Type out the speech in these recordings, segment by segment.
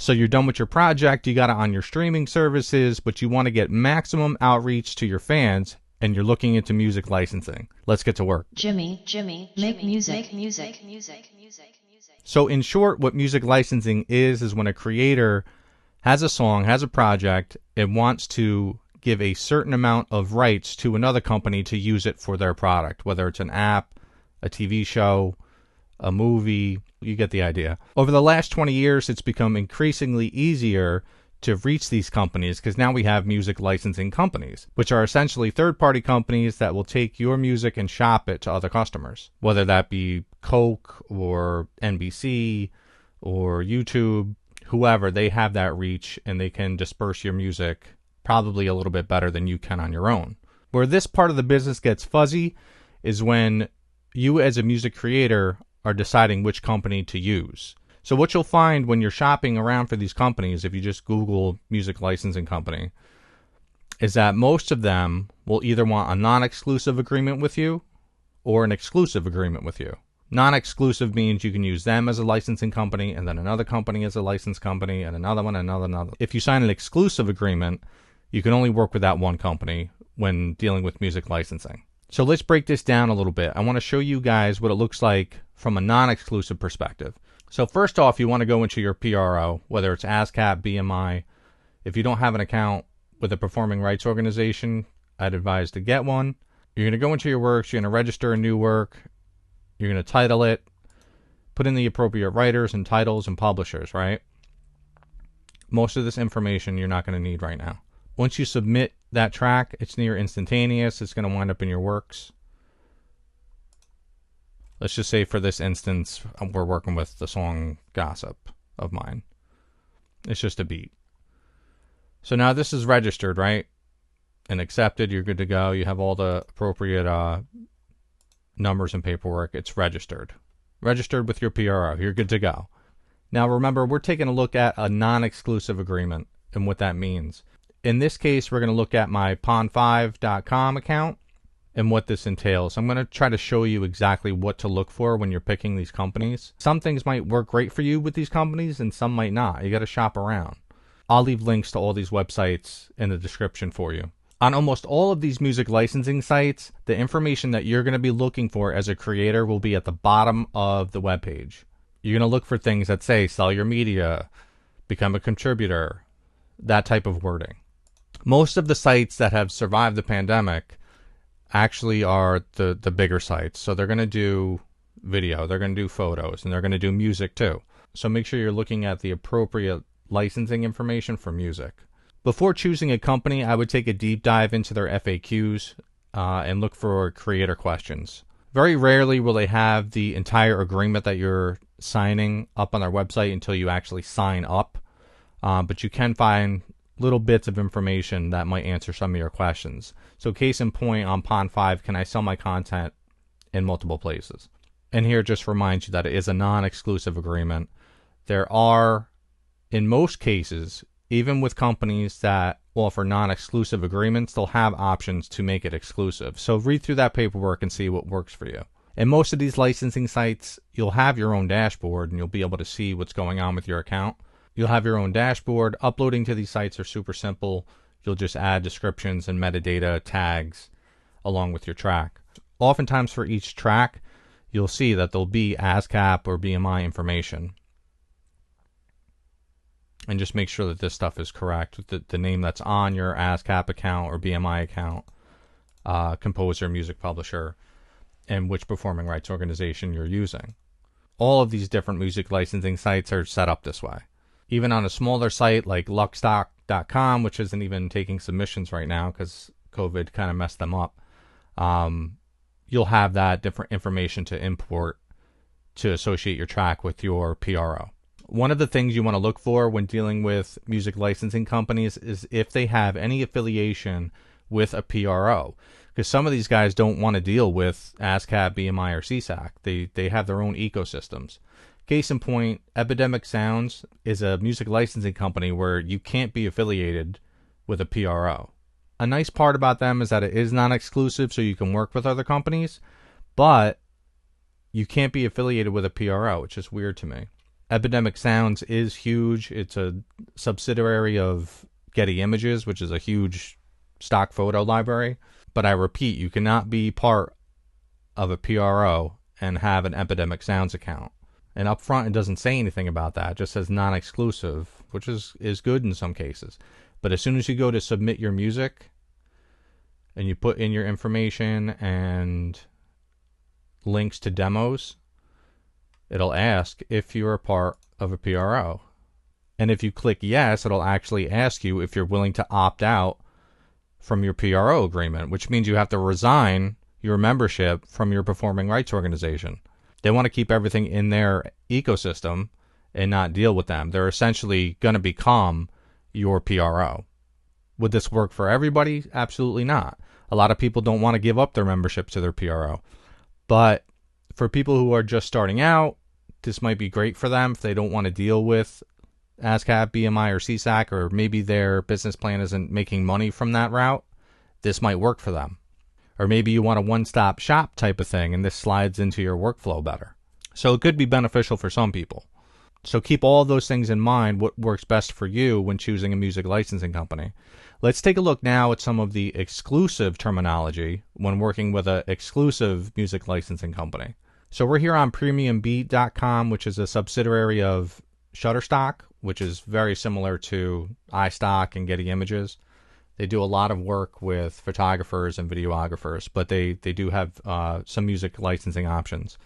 So you're done with your project, you got it on your streaming services, but you want to get maximum outreach to your fans, and you're looking into music licensing. Let's get to work. Jimmy, make music. So in short, what music licensing is when a creator has a song, has a project, and wants to give a certain amount of rights to another company to use it for their product, whether it's an app, a TV show, a movie, you get the idea. Over the last 20 years, it's become increasingly easier to reach these companies because now we have music licensing companies, which are essentially third-party companies that will take your music and shop it to other customers, whether that be Coke or NBC or YouTube, whoever. They have that reach and they can disperse your music probably a little bit better than you can on your own. Where this part of the business gets fuzzy is when you as a music creator are deciding which company to use. So what you'll find when you're shopping around for these companies, if you just Google music licensing company, is that most of them will either want a non-exclusive agreement with you or an exclusive agreement with you. Non-exclusive means you can use them as a licensing company and then another company as a license company and another one, another. If you sign an exclusive agreement, you can only work with that one company when dealing with music licensing. So let's break this down a little bit. I want to show you guys what it looks like from a non-exclusive perspective. So first off, you want to go into your PRO, whether it's ASCAP, BMI. If you don't have an account with a performing rights organization, I'd advise to get one. You're going to go into your works, you're going to register a new work, you're going to title it, put in the appropriate writers and titles and publishers, right? Most of this information you're not going to need right now. Once you submit that track, it's near instantaneous. It's going to wind up in your works. Let's just say for this instance, we're working with the song Gossip of mine. It's just a beat. So now this is registered, right? And accepted. You're good to go. You have all the appropriate numbers and paperwork. It's registered. Registered with your PRO. You're good to go. Now remember, we're taking a look at a non-exclusive agreement and what that means. In this case, we're going to look at my pond5.com account and what this entails. I'm going to try to show you exactly what to look for when you're picking these companies. Some things might work great for you with these companies and some might not. You got to shop around. I'll leave links to all these websites in the description for you. On almost all of these music licensing sites, the information that you're going to be looking for as a creator will be at the bottom of the webpage. You're going to look for things that say sell your media, become a contributor, that type of wording. Most of the sites that have survived the pandemic actually are the bigger sites. So they're going to do video, they're going to do photos, and they're going to do music too. So make sure you're looking at the appropriate licensing information for music. Before choosing a company, I would take a deep dive into their FAQs and look for creator questions. Very rarely will they have the entire agreement that you're signing up on their website until you actually sign up. But you can find little bits of information that might answer some of your questions. So case in point, on Pond 5, can I sell my content in multiple places? And here it just reminds you that it is a non-exclusive agreement. There are, in most cases, even with companies that offer non-exclusive agreements, they'll have options to make it exclusive. So read through that paperwork and see what works for you. In most of these licensing sites, you'll have your own dashboard and you'll be able to see what's going on with your account. You'll have your own dashboard. Uploading to these sites are super simple. You'll just add descriptions and metadata tags along with your track. Oftentimes for each track, you'll see that there'll be ASCAP or BMI information. And just make sure that this stuff is correct with the name that's on your ASCAP account or BMI account, composer, music publisher, and which performing rights organization you're using. All of these different music licensing sites are set up this way. Even on a smaller site like luckstock.com, which isn't even taking submissions right now because COVID kind of messed them up, you'll have that different information to import to associate your track with your PRO. One of the things you want to look for when dealing with music licensing companies is if they have any affiliation with a PRO. Because some of these guys don't want to deal with ASCAP, BMI, or CSAC. They have their own ecosystems. Case in point, Epidemic Sounds is a music licensing company where you can't be affiliated with a PRO. A nice part about them is that it is non-exclusive, so you can work with other companies, but you can't be affiliated with a PRO, which is weird to me. Epidemic Sounds is huge. It's a subsidiary of Getty Images, which is a huge stock photo library. But I repeat, you cannot be part of a PRO and have an Epidemic Sounds account. And up front, it doesn't say anything about that. It just says non-exclusive, which is good in some cases. But as soon as you go to submit your music and you put in your information and links to demos, it'll ask if you're a part of a PRO. And if you click yes, it'll actually ask you if you're willing to opt out from your PRO agreement, which means you have to resign your membership from your performing rights organization. They want to keep everything in their ecosystem and not deal with them. They're essentially going to become your PRO. Would this work for everybody? Absolutely not. A lot of people don't want to give up their membership to their PRO. But for people who are just starting out, this might be great for them if they don't want to deal with ASCAP, BMI, or CSAC, or maybe their business plan isn't making money from that route. This might work for them. Or maybe you want a one-stop shop type of thing, and this slides into your workflow better. So it could be beneficial for some people. So keep all those things in mind, what works best for you when choosing a music licensing company. Let's take a look now at some of the exclusive terminology when working with an exclusive music licensing company. So we're here on PremiumBeat.com, which is a subsidiary of Shutterstock, which is very similar to iStock and Getty Images. They do a lot of work with photographers and videographers, but they do have some music licensing options.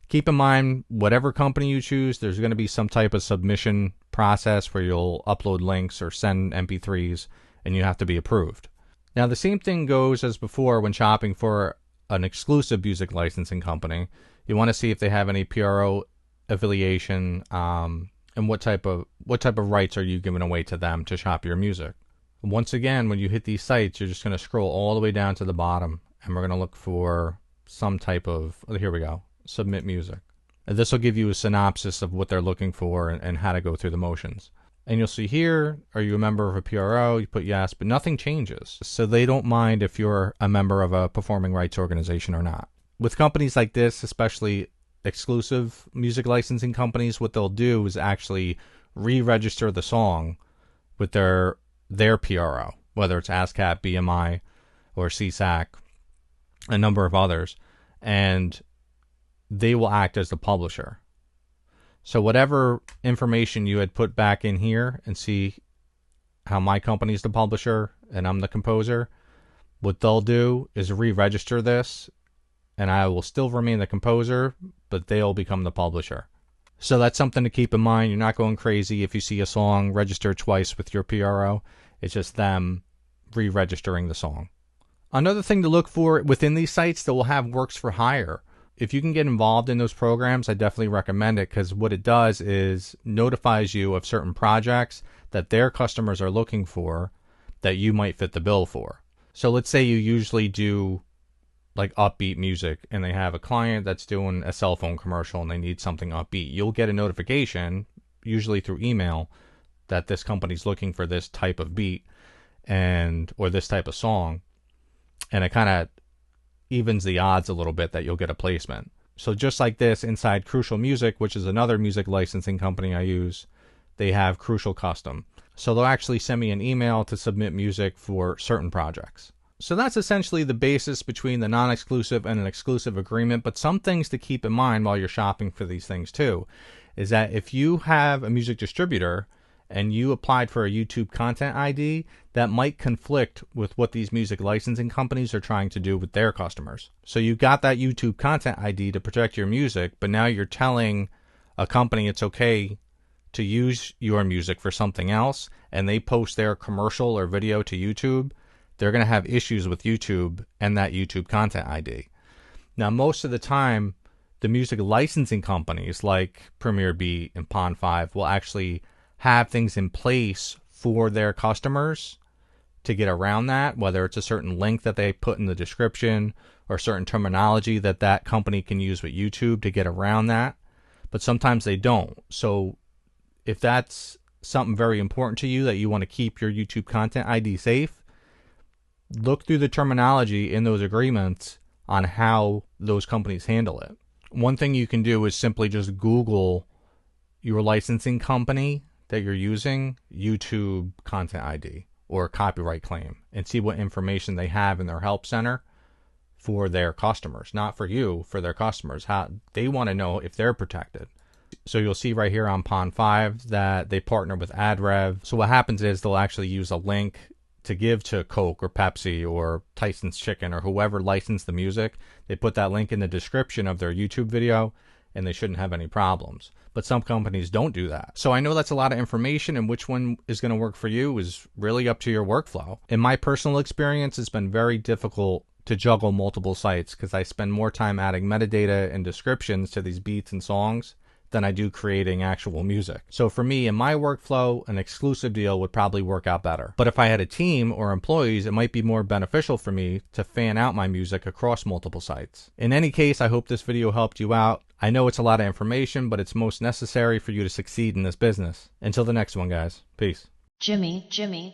Keep in mind, whatever company you choose, there's going to be some type of submission process where you'll upload links or send MP3s, and you have to be approved. Now, the same thing goes as before when shopping for an exclusive music licensing company. You want to see if they have any PRO affiliation, and what type of rights are you giving away to them to shop your music. Once again, when you hit these sites, you're just going to scroll all the way down to the bottom, and we're going to look for some type of, here we go, submit music. And this will give you a synopsis of what they're looking for and how to go through the motions. And you'll see here, are you a member of a PRO? You put yes, but nothing changes. So they don't mind if you're a member of a performing rights organization or not. With companies like this, especially exclusive music licensing companies, what they'll do is actually re-register the song with their PRO, whether it's ASCAP, BMI, or CSAC, a number of others, and they will act as the publisher. So whatever information you had put back in here, and see how my company's the publisher and I'm the composer, what they'll do is re-register this, and I will still remain the composer, but they'll become the publisher. So that's something to keep in mind. You're not going crazy if you see a song registered twice with your PRO. It's just them re-registering the song. Another thing to look for within these sites that will have works for hire. If you can get involved in those programs, I definitely recommend it, because what it does is notifies you of certain projects that their customers are looking for that you might fit the bill for. So let's say you usually do like upbeat music, and they have a client that's doing a cell phone commercial and they need something upbeat. You'll get a notification, usually through email, that this company's looking for this type of beat or this type of song, and it kind of evens the odds a little bit that you'll get a placement. So just like this, inside Crucial Music, which is another music licensing company I use, they have Crucial Custom. So they'll actually send me an email to submit music for certain projects. So that's essentially the basis between the non-exclusive and an exclusive agreement. But some things to keep in mind while you're shopping for these things too is that if you have a music distributor and you applied for a YouTube content ID, that might conflict with what these music licensing companies are trying to do with their customers. So you got that YouTube content ID to protect your music, but now you're telling a company it's okay to use your music for something else, and they post their commercial or video to YouTube. They're going to have issues with YouTube and that YouTube content ID. Now, most of the time, the music licensing companies like Premier Beat and Pond5 will actually have things in place for their customers to get around that, whether it's a certain link that they put in the description or certain terminology that company can use with YouTube to get around that. But sometimes they don't. So if that's something very important to you, that you want to keep your YouTube content ID safe, look through the terminology in those agreements on how those companies handle it. One thing you can do is simply just Google your licensing company that you're using YouTube Content ID or copyright claim and see what information they have in their help center for their customers, not for you, for their customers. How they want to know if they're protected. So you'll see right here on Pond 5 that they partner with AdRev. So what happens is they'll actually use a link to give to Coke or Pepsi or Tyson's Chicken or whoever licensed the music. They put that link in the description of their YouTube video, and they shouldn't have any problems. But some companies don't do that. So I know that's a lot of information, and which one is going to work for you is really up to your workflow. In my personal experience, it's been very difficult to juggle multiple sites because I spend more time adding metadata and descriptions to these beats and songs than I do creating actual music. So for me, in my workflow, an exclusive deal would probably work out better. But if I had a team or employees, it might be more beneficial for me to fan out my music across multiple sites. In any case, I hope this video helped you out. I know it's a lot of information, but it's most necessary for you to succeed in this business. Until the next one, guys. Peace. Jimmy,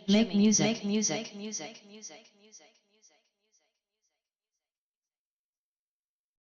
make music.